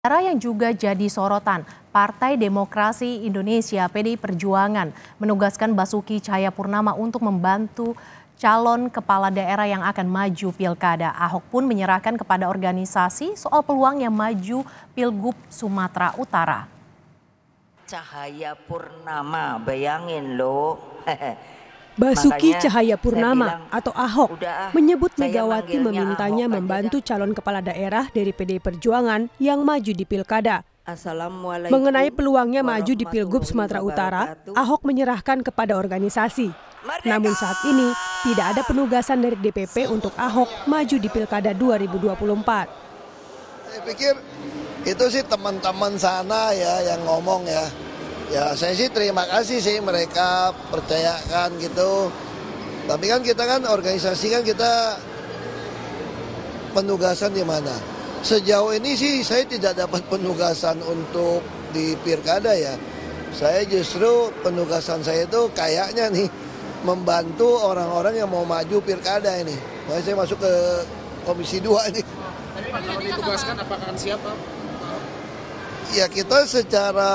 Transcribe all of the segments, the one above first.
Yang juga jadi sorotan, Partai Demokrasi Indonesia (PDI Perjuangan) menugaskan Basuki Cahayapurnama untuk membantu calon kepala daerah yang akan maju pilkada. Ahok pun menyerahkan kepada organisasi soal peluang yang maju Pilgub Sumatera Utara. Cahayapurnama, bayangin loh. Basuki Cahayapurnama atau Ahok menyebut Megawati memintanya membantu calon kepala daerah dari PDI Perjuangan yang maju di pilkada. Mengenai peluangnya maju di Pilgub Sumatera Utara, Ahok menyerahkan kepada organisasi. Namun saat ini tidak ada penugasan dari DPP untuk Ahok maju di pilkada 2024. Saya pikir itu sih teman-teman sana ya yang ngomong ya. Ya saya sih terima kasih sih mereka percayakan gitu. Tapi kan kita kan organisasi kan kita penugasan di mana? Sejauh ini sih saya tidak dapat penugasan untuk di pilkada ya. Saya justru penugasan saya itu kayaknya nih membantu orang-orang yang mau maju pilkada ini. Makanya saya masuk ke Komisi 2 ini. Tapi Pak, kalau ditugaskan apakah akan siapa? Ya kita secara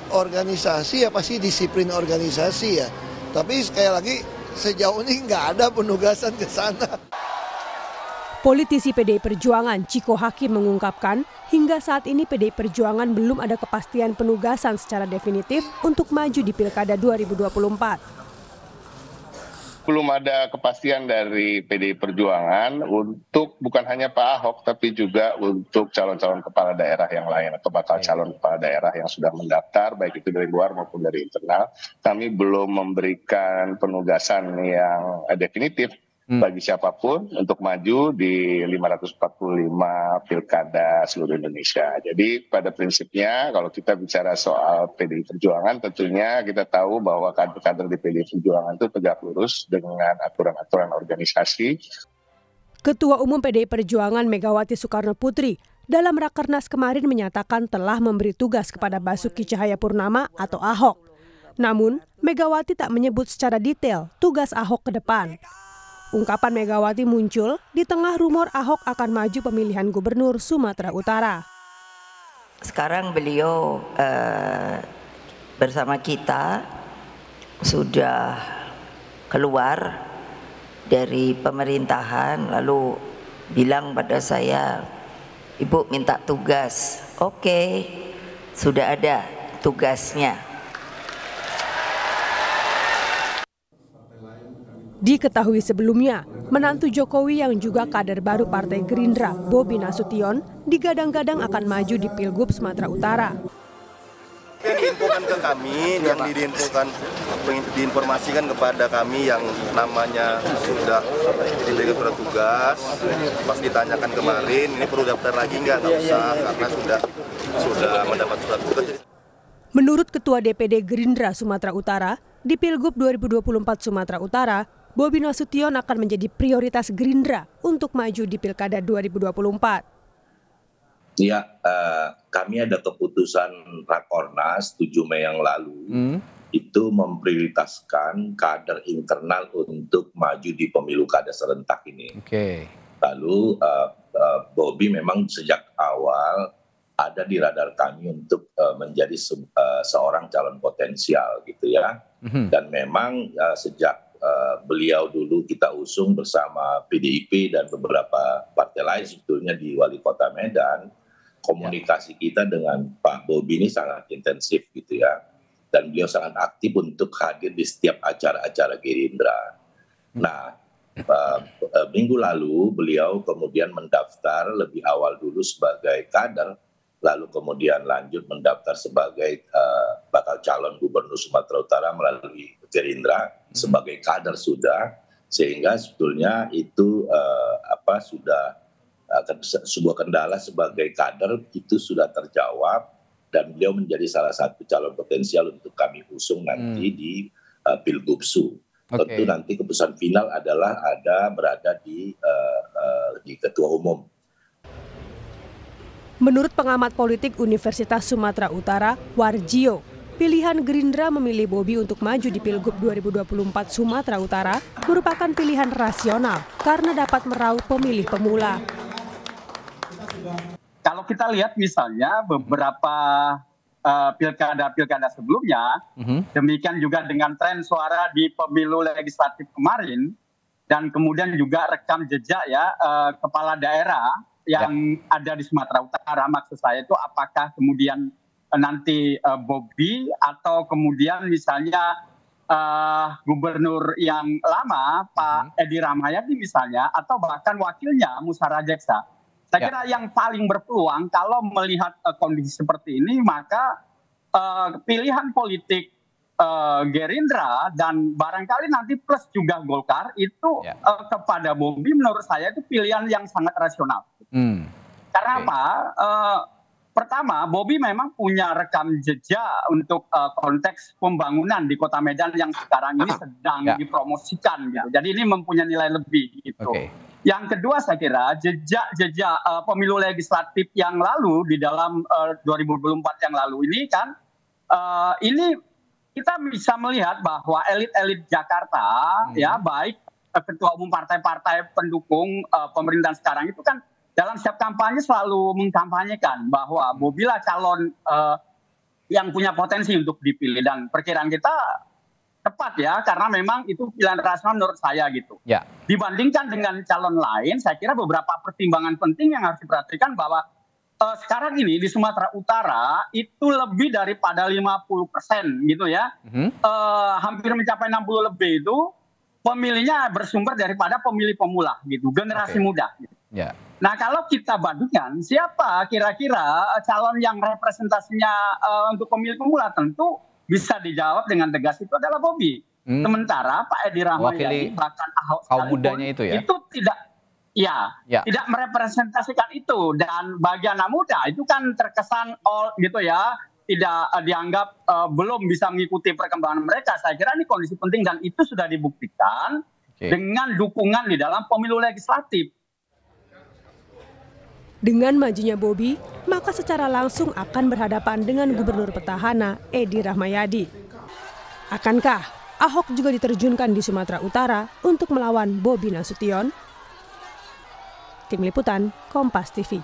organisasi ya pasti disiplin organisasi ya. Tapi sekali lagi sejauh ini nggak ada penugasan ke sana. Politisi PDI Perjuangan Ciko Hakim mengungkapkan hingga saat ini PDI Perjuangan belum ada kepastian penugasan secara definitif untuk maju di Pilkada 2024. Belum ada kepastian dari PDI Perjuangan untuk bukan hanya Pak Ahok tapi juga untuk calon-calon kepala daerah yang lain atau bakal calon kepala daerah yang sudah mendaftar baik itu dari luar maupun dari internal. Kami belum memberikan penugasan yang definitif bagi siapapun untuk maju di 545 pilkada seluruh Indonesia. Jadi pada prinsipnya kalau kita bicara soal PDI Perjuangan tentunya kita tahu bahwa kader-kader di PDI Perjuangan itu tegak lurus dengan aturan-aturan organisasi. Ketua Umum PDI Perjuangan Megawati Soekarno Putri dalam Rakernas kemarin menyatakan telah memberi tugas kepada Basuki Cahayapurnama atau Ahok. Namun Megawati tak menyebut secara detail tugas Ahok ke depan. Ungkapan Megawati muncul di tengah rumor Ahok akan maju pemilihan gubernur Sumatera Utara. Sekarang beliau bersama kita sudah keluar dari pemerintahan lalu bilang pada saya, Ibu minta tugas. Oke, sudah ada tugasnya. Diketahui sebelumnya, menantu Jokowi yang juga kader baru Partai Gerindra, Bobi Nasution, digadang-gadang akan maju di Pilgub Sumatera Utara. Yang diinfokan ke kami, yang diinformasikan kepada kami yang namanya sudah diberi surat tugas, pas ditanyakan kemarin, ini perlu daftar lagi nggak usah karena sudah mendapat surat tugas. Menurut Ketua DPD Gerindra Sumatera Utara, di Pilgub 2024 Sumatera Utara, Bobi Nasution akan menjadi prioritas Gerindra untuk maju di Pilkada 2024. Ya, kami ada keputusan Rakornas 7 Mei yang lalu, itu memprioritaskan kader internal untuk maju di pemilu kada serentak ini. Lalu Bobi memang sejak awal ada di radar kami untuk menjadi seorang calon potensial gitu ya. Dan memang sejak beliau dulu kita usung bersama PDIP dan beberapa partai lain sebetulnya di Wali Kota Medan, komunikasi kita dengan Pak Bobi ini sangat intensif gitu ya. Dan beliau sangat aktif untuk hadir di setiap acara-acara Gerindra. Nah, minggu lalu beliau kemudian mendaftar lebih awal dulu sebagai kader, lalu kemudian lanjut mendaftar sebagai bakal calon gubernur Sumatera Utara melalui Gerindra sebagai kader sudah, sehingga sebetulnya itu sudah sebuah kendala sebagai kader itu sudah terjawab dan beliau menjadi salah satu calon potensial untuk kami usung nanti di Pilgubsu. Tentu nanti keputusan final adalah berada di Ketua Umum. Menurut pengamat politik Universitas Sumatera Utara, Warjio, pilihan Gerindra memilih Bobi untuk maju di Pilgub 2024 Sumatera Utara merupakan pilihan rasional karena dapat meraup pemilih pemula. kalau kita lihat misalnya beberapa pilkada sebelumnya, demikian juga dengan tren suara di pemilu legislatif kemarin, dan kemudian juga rekam jejak ya kepala daerah yang ada di Sumatera Utara. Maksud saya itu apakah kemudian nanti Bobi atau kemudian misalnya gubernur yang lama Pak Edi Rahmayadi misalnya, atau bahkan wakilnya Musara Rajeksa. Saya kira yang paling berpeluang kalau melihat kondisi seperti ini, maka pilihan politik Gerindra dan barangkali nanti plus juga Golkar itu kepada Bobi menurut saya itu pilihan yang sangat rasional. Karena apa? Pertama, Bobi memang punya rekam jejak untuk konteks pembangunan di Kota Medan yang sekarang ini sedang dipromosikan gitu. Jadi ini mempunyai nilai lebih gitu. Yang kedua saya kira jejak pemilu legislatif yang lalu di dalam 2024 yang lalu ini kan ini kita bisa melihat bahwa elit-elit Jakarta ya baik ketua umum partai-partai pendukung pemerintahan sekarang itu kan dalam setiap kampanye selalu mengkampanyekan bahwa Bobi lah calon yang punya potensi untuk dipilih, dan perkiraan kita tepat ya, karena memang itu pilihan rasional menurut saya gitu. Dibandingkan dengan calon lain, saya kira beberapa pertimbangan penting yang harus diperhatikan bahwa sekarang ini di Sumatera Utara itu lebih daripada 50% gitu ya, hampir mencapai 60 lebih itu pemilihnya bersumber daripada pemilih pemula gitu, generasi muda gitu. Nah kalau kita bandingkan siapa kira-kira calon yang representasinya untuk pemilih pemula, tentu bisa dijawab dengan tegas itu adalah Bobi. Sementara Pak Edi Rahmayadi bahkan Ahok sekalipun itu tidak tidak merepresentasikan itu, dan bagi anak muda itu kan terkesan gitu ya, tidak dianggap belum bisa mengikuti perkembangan mereka. Saya kira ini kondisi penting dan itu sudah dibuktikan dengan dukungan di dalam pemilu legislatif. Dengan majunya Bobi, maka secara langsung akan berhadapan dengan Gubernur petahana Edi Rahmayadi. Akankah Ahok juga diterjunkan di Sumatera Utara untuk melawan Bobi Nasution? Tim Liputan, Kompas TV.